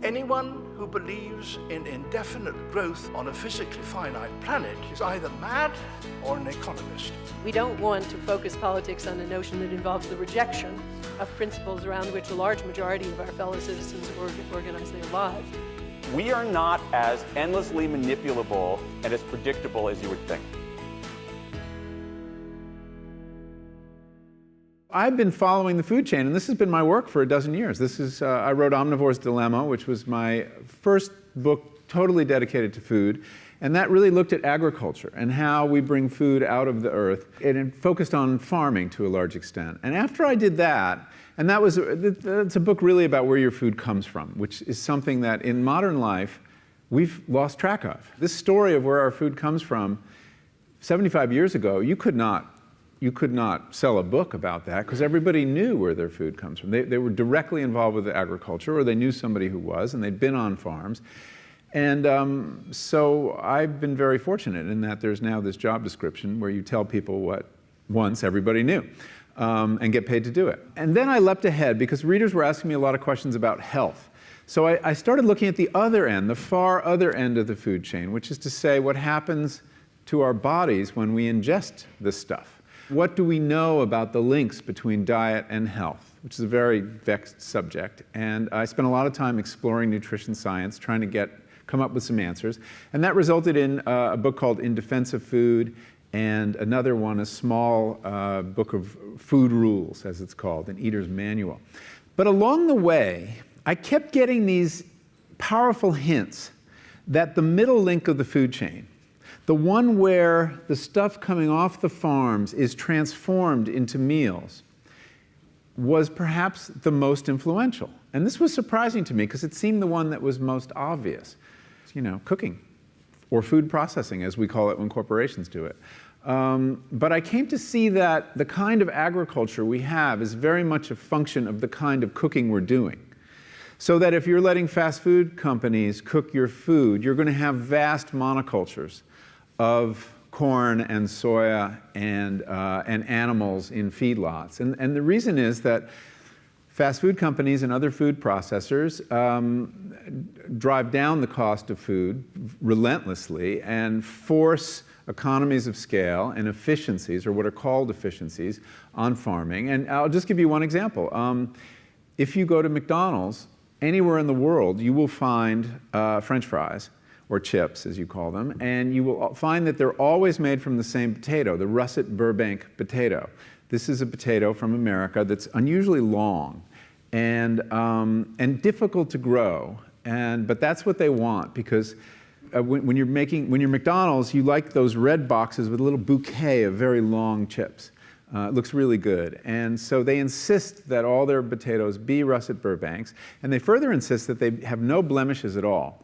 Anyone who believes in indefinite growth on a physically finite planet is either mad or an economist. We don't want to focus politics on a notion that involves the rejection of principles around which a large majority of our fellow citizens organize their lives. We are not as endlessly manipulable and as predictable as you would think. I've been following the food chain, and this has been my work for a dozen years. I wrote Omnivore's Dilemma, which was my first book totally dedicated to food, and that really looked at agriculture and how we bring food out of the earth. It focused on farming to a large extent. And after I did that, and that's a book really about where your food comes from, which is something that in modern life we've lost track of. This story of where our food comes from, 75 years ago, you could not sell a book about that because everybody knew where their food comes from. They were directly involved with agriculture, or they knew somebody who was, and they'd been on farms. And so I've been very fortunate in that there's now this job description where you tell people what once everybody knew and get paid to do it. And then I leapt ahead because readers were asking me a lot of questions about health. So I started looking at the other end, the far other end of the food chain, which is to say what happens to our bodies when we ingest this stuff. What do we know about the links between diet and health, which is a very vexed subject. And I spent a lot of time exploring nutrition science, trying to come up with some answers. And that resulted in a book called In Defense of Food, and another one, a small book of food rules, as it's called, an eater's manual. But along the way, I kept getting these powerful hints that the middle link of the food chain, the one where the stuff coming off the farms is transformed into meals, was perhaps the most influential. And this was surprising to me because it seemed the one that was most obvious. You know, cooking, or food processing, as we call it when corporations do it. But I came to see that the kind of agriculture we have is very much a function of the kind of cooking we're doing. So that if you're letting fast food companies cook your food, you're going to have vast monocultures of corn and soya and animals in feedlots. And the reason is that fast food companies and other food processors drive down the cost of food relentlessly and force economies of scale and efficiencies, or what are called efficiencies, on farming. And I'll just give you one example. If you go to McDonald's, anywhere in the world, you will find French fries, or chips, as you call them, and you will find that they're always made from the same potato, the russet Burbank potato. This is a potato from America that's unusually long and difficult to grow, but that's what they want, because when you're McDonald's, you like those red boxes with a little bouquet of very long chips. It looks really good. And so they insist that all their potatoes be russet Burbanks, and they further insist that they have no blemishes at all.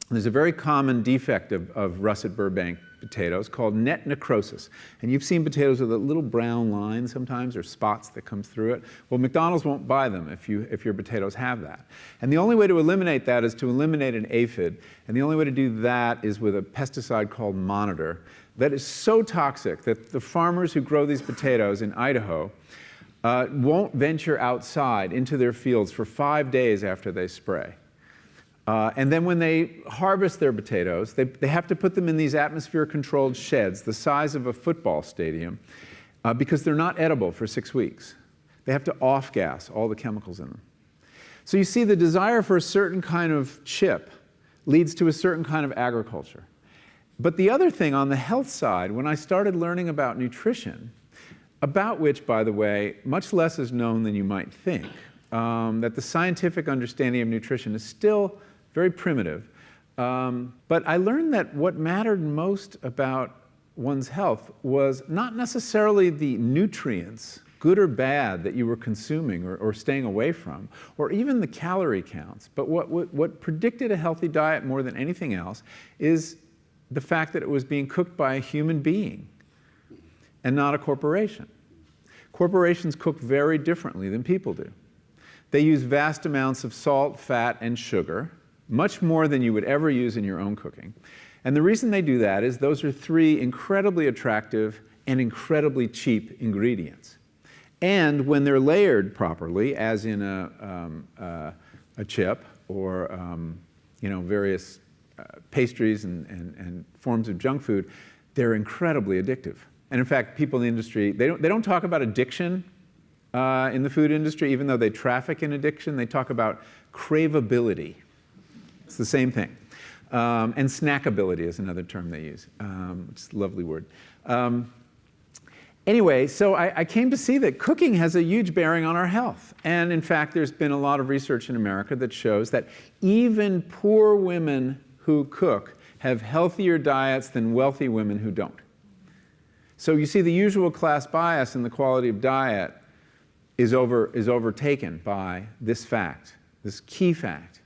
There's a very common defect of russet Burbank potatoes called net necrosis. And you've seen potatoes with a little brown line sometimes, or spots that come through it. Well, McDonald's won't buy them if your potatoes have that. And the only way to eliminate that is to eliminate an aphid. And the only way to do that is with a pesticide called Monitor that is so toxic that the farmers who grow these potatoes in Idaho won't venture outside into their fields for 5 days after they spray. And then when they harvest their potatoes, they have to put them in these atmosphere-controlled sheds the size of a football stadium because they're not edible for 6 weeks. They have to off-gas all the chemicals in them. So you see, the desire for a certain kind of chip leads to a certain kind of agriculture. But the other thing on the health side, when I started learning about nutrition, about which, by the way, much less is known than you might think, that the scientific understanding of nutrition is still very primitive. But I learned that what mattered most about one's health was not necessarily the nutrients, good or bad, that you were consuming or staying away from, or even the calorie counts. But what predicted a healthy diet more than anything else is the fact that it was being cooked by a human being and not a corporation. Corporations cook very differently than people do. They use vast amounts of salt, fat, and sugar, much more than you would ever use in your own cooking. And the reason they do that is those are three incredibly attractive and incredibly cheap ingredients. And when they're layered properly, as in a chip or various pastries and forms of junk food, they're incredibly addictive. And in fact, people in the industry, they don't talk about addiction in the food industry, even though they traffic in addiction. They talk about craveability. It's the same thing. And snackability is another term they use, which is a lovely word. Anyway, so I came to see that cooking has a huge bearing on our health. And in fact, there's been a lot of research in America that shows that even poor women who cook have healthier diets than wealthy women who don't. So you see, the usual class bias in the quality of diet is overtaken by this fact, this key fact: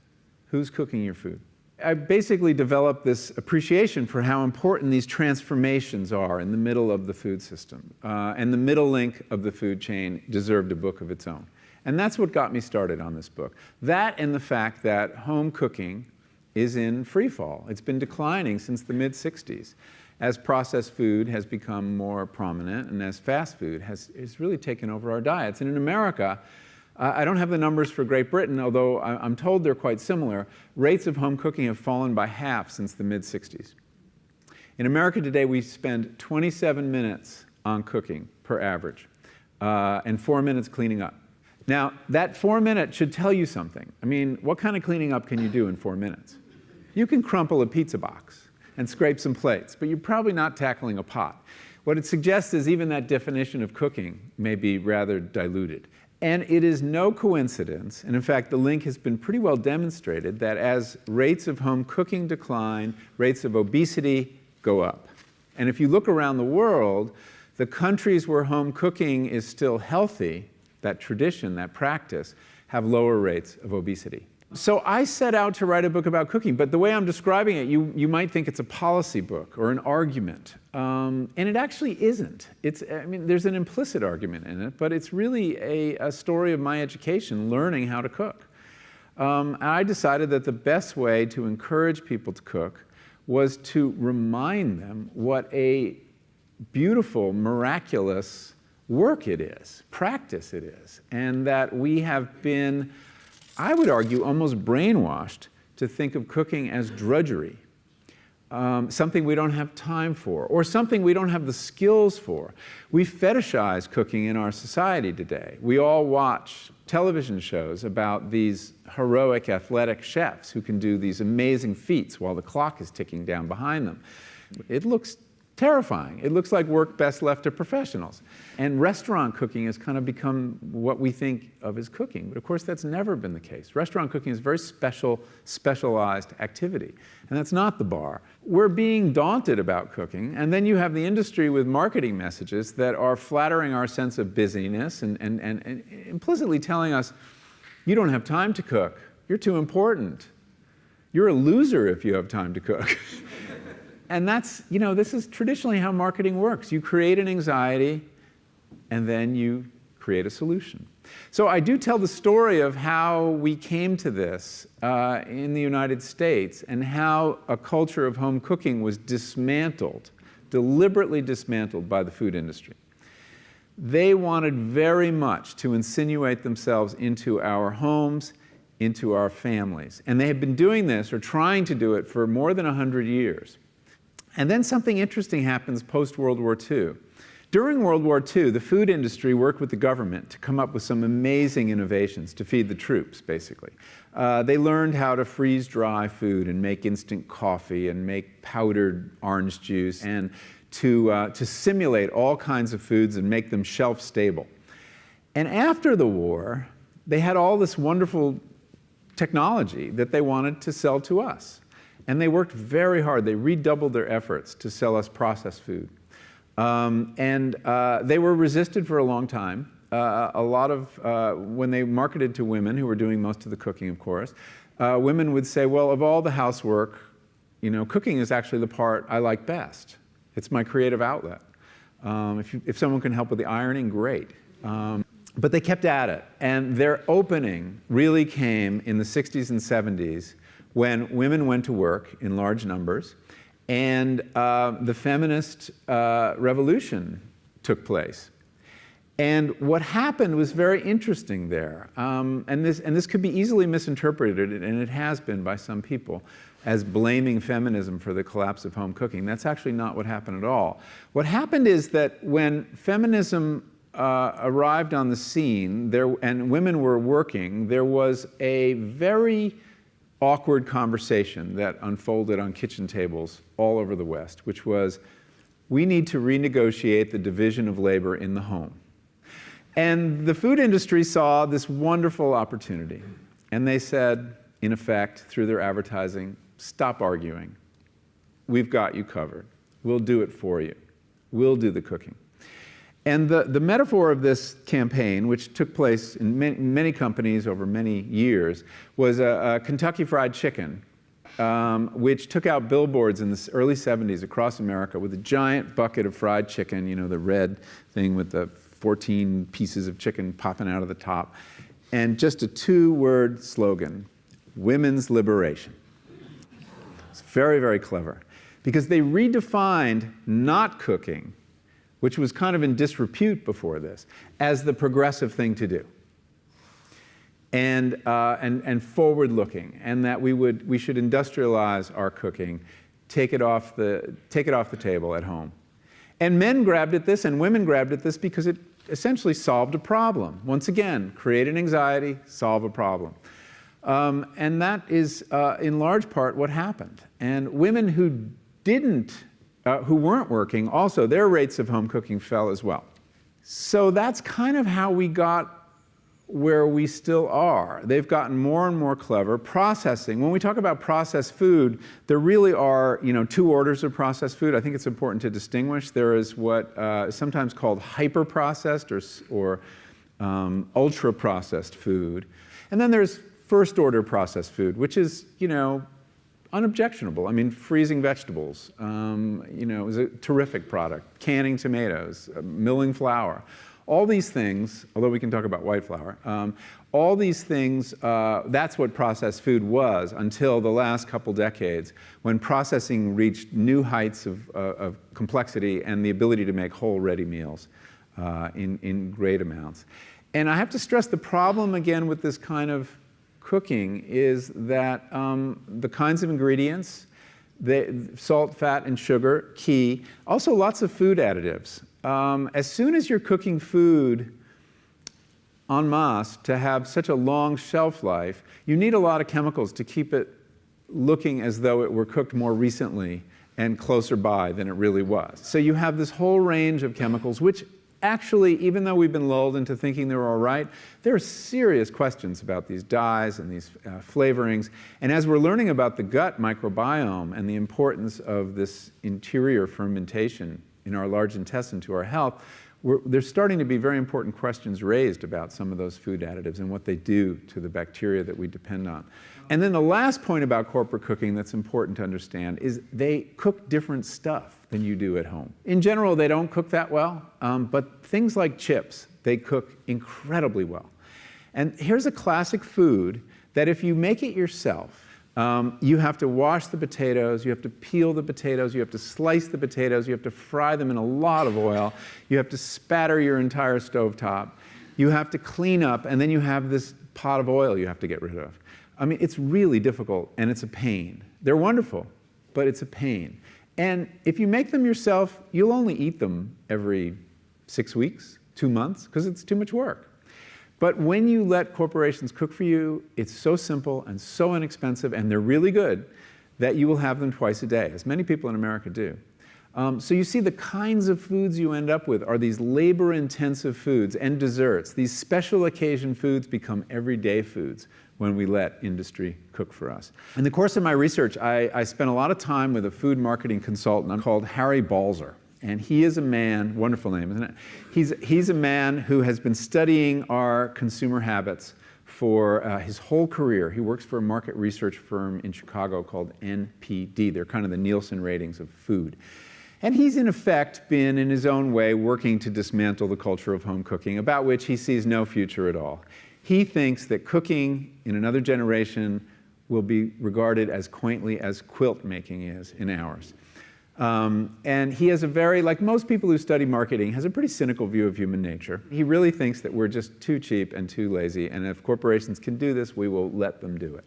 who's cooking your food? I basically developed this appreciation for how important these transformations are in the middle of the food system. And the middle link of the food chain deserved a book of its own. And that's what got me started on this book. That and the fact that home cooking is in free fall. It's been declining since the mid-'60s as processed food has become more prominent and as fast food has really taken over our diets. And in America, I don't have the numbers for Great Britain, although I'm told they're quite similar. Rates of home cooking have fallen by half since the mid-'60s. In America today, we spend 27 minutes on cooking per average, and 4 minutes cleaning up. Now, that 4 minutes should tell you something. I mean, what kind of cleaning up can you do in 4 minutes? You can crumple a pizza box and scrape some plates, but you're probably not tackling a pot. What it suggests is even that definition of cooking may be rather diluted. And it is no coincidence, and in fact the link has been pretty well demonstrated, that as rates of home cooking decline, rates of obesity go up. And if you look around the world, the countries where home cooking is still healthy, that tradition, that practice, have lower rates of obesity. So I set out to write a book about cooking, but the way I'm describing it, you might think it's a policy book or an argument. And it actually isn't. There's an implicit argument in it, but it's really a story of my education, learning how to cook. And I decided that the best way to encourage people to cook was to remind them what a beautiful, miraculous work it is, practice it is, and that we have been, I would argue, almost brainwashed to think of cooking as drudgery, something we don't have time for, or something we don't have the skills for. We fetishize cooking in our society today. We all watch television shows about these heroic athletic chefs who can do these amazing feats while the clock is ticking down behind them. It looks terrifying. It looks like work best left to professionals. And restaurant cooking has kind of become what we think of as cooking. But of course, that's never been the case. Restaurant cooking is a very specialized activity. And that's not the bar. We're being daunted about cooking. And then you have the industry with marketing messages that are flattering our sense of busyness and implicitly telling us, you don't have time to cook. You're too important. You're a loser if you have time to cook. And that's, this is traditionally how marketing works. You create an anxiety, and then you create a solution. So I do tell the story of how we came to this in the United States, and how a culture of home cooking was dismantled, deliberately dismantled by the food industry. They wanted very much to insinuate themselves into our homes, into our families. And they have been doing this, or trying to do it, for more than 100 years. And then something interesting happens post-World War II. During World War II, the food industry worked with the government to come up with some amazing innovations to feed the troops, basically. They learned how to freeze dry food and make instant coffee and make powdered orange juice, and to simulate all kinds of foods and make them shelf stable. And after the war, they had all this wonderful technology that they wanted to sell to us. And they worked very hard. They redoubled their efforts to sell us processed food. They were resisted for a long time. When they marketed to women, who were doing most of the cooking, of course, women would say, well, of all the housework, cooking is actually the part I like best. It's my creative outlet. If someone can help with the ironing, great. But they kept at it. And their opening really came in the 60s and 70s, when women went to work in large numbers, and the feminist revolution took place. And what happened was very interesting there. And this could be easily misinterpreted, and it has been by some people, as blaming feminism for the collapse of home cooking. That's actually not what happened at all. What happened is that when feminism arrived on the scene and women were working, there was a very awkward conversation that unfolded on kitchen tables all over the West, which was, we need to renegotiate the division of labor in the home. And the food industry saw this wonderful opportunity. And they said, in effect, through their advertising, stop arguing. We've got you covered. We'll do it for you. We'll do the cooking. And the metaphor of this campaign, which took place in many companies over many years, was a Kentucky Fried Chicken, which took out billboards in the early 70s across America with a giant bucket of fried chicken, you know, the red thing with the 14 pieces of chicken popping out of the top, and just a 2-word slogan, women's liberation. It's very, very clever, because they redefined not cooking, which was kind of in disrepute before this, as the progressive thing to do, and forward-looking, and that we should industrialize our cooking, take it off the table at home. And men grabbed at this, and women grabbed at this, because it essentially solved a problem. Once again, create an anxiety, solve a problem. And that is, in large part, what happened. And women who weren't working, also, their rates of home cooking fell as well. So that's kind of how we got where we still are. They've gotten more and more clever. Processing, when we talk about processed food, there really are, 2 orders of processed food. I think it's important to distinguish. There is what is sometimes called hyper-processed or ultra-processed food. And then there's first-order processed food, which is, unobjectionable. I mean, freezing vegetables, is a terrific product. Canning tomatoes, milling flour. All these things, although we can talk about white flour, all these things, that's what processed food was until the last couple decades, when processing reached new heights of complexity and the ability to make whole, ready meals in great amounts. And I have to stress the problem, again, with this kind of cooking is that the kinds of ingredients, salt, fat, and sugar, key. Also, lots of food additives. As soon as you're cooking food en masse to have such a long shelf life, you need a lot of chemicals to keep it looking as though it were cooked more recently and closer by than it really was. So you have this whole range of chemicals, which actually, even though we've been lulled into thinking they're all right, there are serious questions about these dyes and these flavorings. And as we're learning about the gut microbiome and the importance of this interior fermentation in our large intestine to our health, there's starting to be very important questions raised about some of those food additives and what they do to the bacteria that we depend on. And then the last point about corporate cooking that's important to understand is they cook different stuff than you do at home. In general, they don't cook that well, but things like chips, they cook incredibly well. And here's a classic food that if you make it yourself, you have to wash the potatoes, you have to peel the potatoes, you have to slice the potatoes, you have to fry them in a lot of oil, you have to spatter your entire stovetop, you have to clean up, and then you have this pot of oil you have to get rid of. I mean, it's really difficult, and it's a pain. They're wonderful, but it's a pain. And if you make them yourself, you'll only eat them every 6 weeks, 2 months, because it's too much work. But when you let corporations cook for you, it's so simple and so inexpensive, and they're really good, that you will have them twice a day, as many people in America do. So you see the kinds of foods you end up with are these labor-intensive foods and desserts. These special occasion foods become everyday foods when we let industry cook for us. In the course of my research, I spent a lot of time with a food marketing consultant called Harry Balzer. And he is a man, wonderful name, isn't it? He's a man who has been studying our consumer habits for his whole career. He works for a market research firm in Chicago called NPD. They're kind of the Nielsen ratings of food. And he's, in effect, been, in his own way, working to dismantle the culture of home cooking, about which he sees no future at all. He thinks that cooking in another generation will be regarded as quaintly as quilt making is in ours. And he has a very, like most people who study marketing, has a pretty cynical view of human nature. He really thinks that we're just too cheap and too lazy, and if corporations can do this, we will let them do it.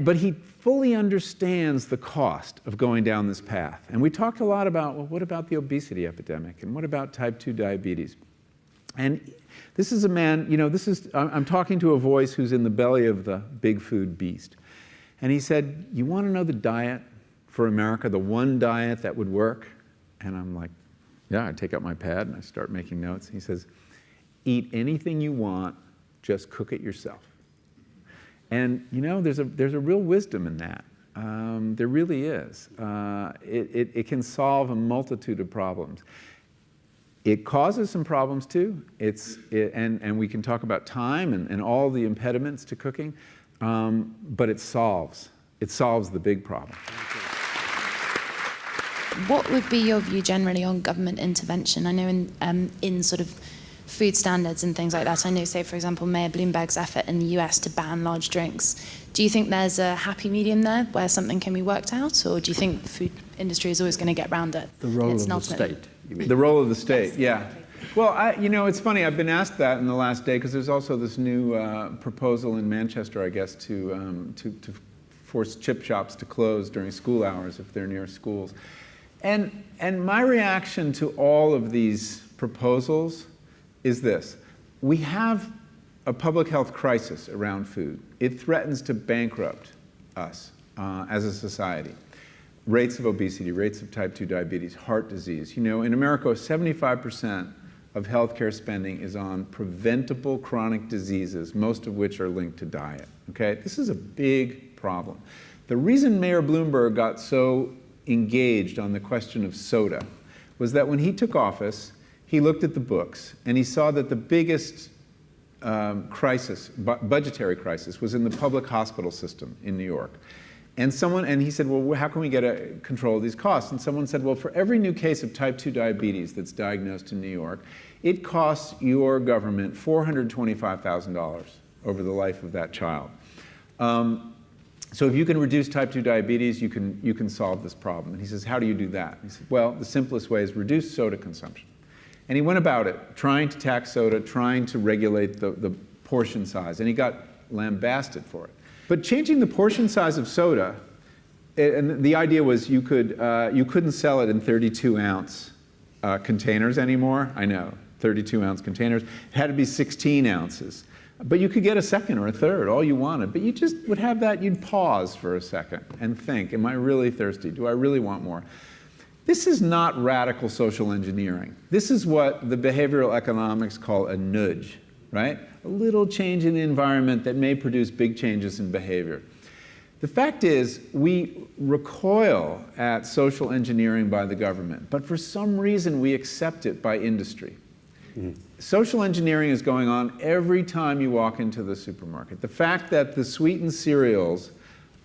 But he fully understands the cost of going down this path. And we talked a lot about, well, what about the obesity epidemic? And what about type 2 diabetes? And this is a man, I'm talking to a voice who's in the belly of the big food beast. And he said, you want to know the diet for America, the one diet that would work? And I'm like, yeah, I take out my pad and I start making notes. He says, eat anything you want, just cook it yourself. And there's a real wisdom in that. There really is. It can solve a multitude of problems. It causes some problems too. And we can talk about time and all the impediments to cooking, but it solves the big problem. What would be your view generally on government intervention? I know in sort of food standards and things like that, I know, say, for example, Mayor Bloomberg's effort in the US to ban large drinks. Do you think there's a happy medium there where something can be worked out, or do you think the food industry is always going to get around it? The role of the state, you mean? The role of the state, yeah. Well, it's funny, I've been asked that in the last day, because there's also this new proposal in Manchester, I guess, to force chip shops to close during school hours if they're near schools. And my reaction to all of these proposals is this. We have a public health crisis around food. It threatens to bankrupt us as a society. Rates of obesity, rates of type 2 diabetes, heart disease. In America, 75% of healthcare spending is on preventable chronic diseases, most of which are linked to diet. Okay? This is a big problem. The reason Mayor Bloomberg got so engaged on the question of soda was that when he took office, he looked at the books and he saw that the biggest budgetary crisis was in the public hospital system in New York. And he said, well, how can we get control of these costs? And someone said, well, for every new case of type 2 diabetes that's diagnosed in New York, it costs your government $425,000 over the life of that child. So if you can reduce type 2 diabetes, you can solve this problem. And he says, how do you do that? He said, well, the simplest way is reduce soda consumption. And he went about it, trying to tax soda, trying to regulate the portion size, and he got lambasted for it. But changing the portion size of soda, and the idea was you couldn't sell it in 32-ounce containers anymore. I know, 32-ounce containers. It had to be 16 ounces. But you could get a second or a third, all you wanted. But you just would have that, you'd pause for a second and think, am I really thirsty? Do I really want more? This is not radical social engineering. This is what the behavioral economics call a nudge, right? A little change in the environment that may produce big changes in behavior. The fact is, we recoil at social engineering by the government, but for some reason we accept it by industry. Social engineering is going on every time you walk into the supermarket. The fact that the sweetened cereals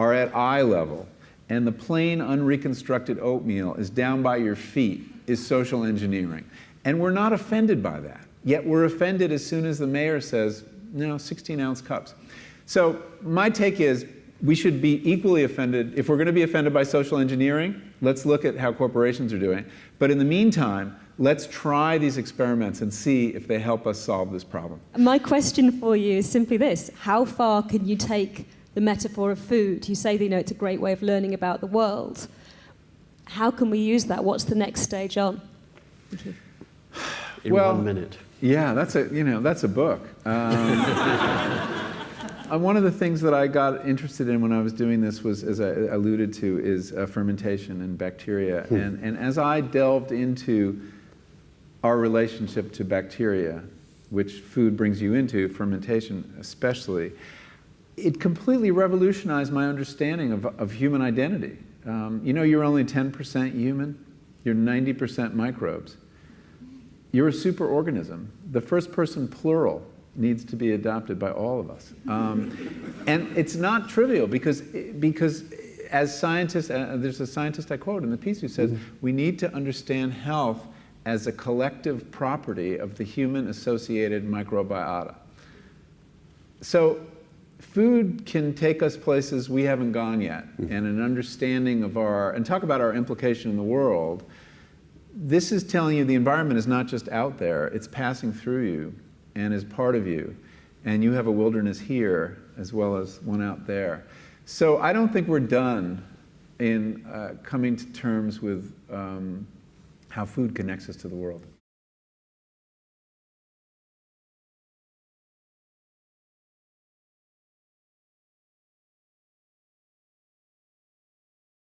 are at eye level and the plain unreconstructed oatmeal is down by your feet is social engineering. And we're not offended by that. Yet we're offended as soon as the mayor says, no, 16-ounce cups. So my take is we should be equally offended. If we're going to be offended by social engineering, let's look at how corporations are doing. But in the meantime, let's try these experiments and see if they help us solve this problem. My question for you is simply this. How far can you take the metaphor of food? You say that, it's a great way of learning about the world. How can we use that? What's the next stage on? Thank you. In 1 minute. Yeah, that's a book. One of the things that I got interested in when I was doing this was, as I alluded to, is fermentation and bacteria. And as I delved into our relationship to bacteria, which food brings you into, fermentation especially, it completely revolutionized my understanding of human identity. You're only 10% human. You're 90% microbes. You're a superorganism. The first person plural needs to be adopted by all of us. And it's not trivial because as scientists, there's a scientist I quote in the piece who says, we need to understand health as a collective property of the human-associated microbiota. So food can take us places we haven't gone yet, and an understanding of and talk about our implication in the world. This is telling you the environment is not just out there, it's passing through you and is part of you. And you have a wilderness here as well as one out there. So I don't think we're done in coming to terms with how food connects us to the world.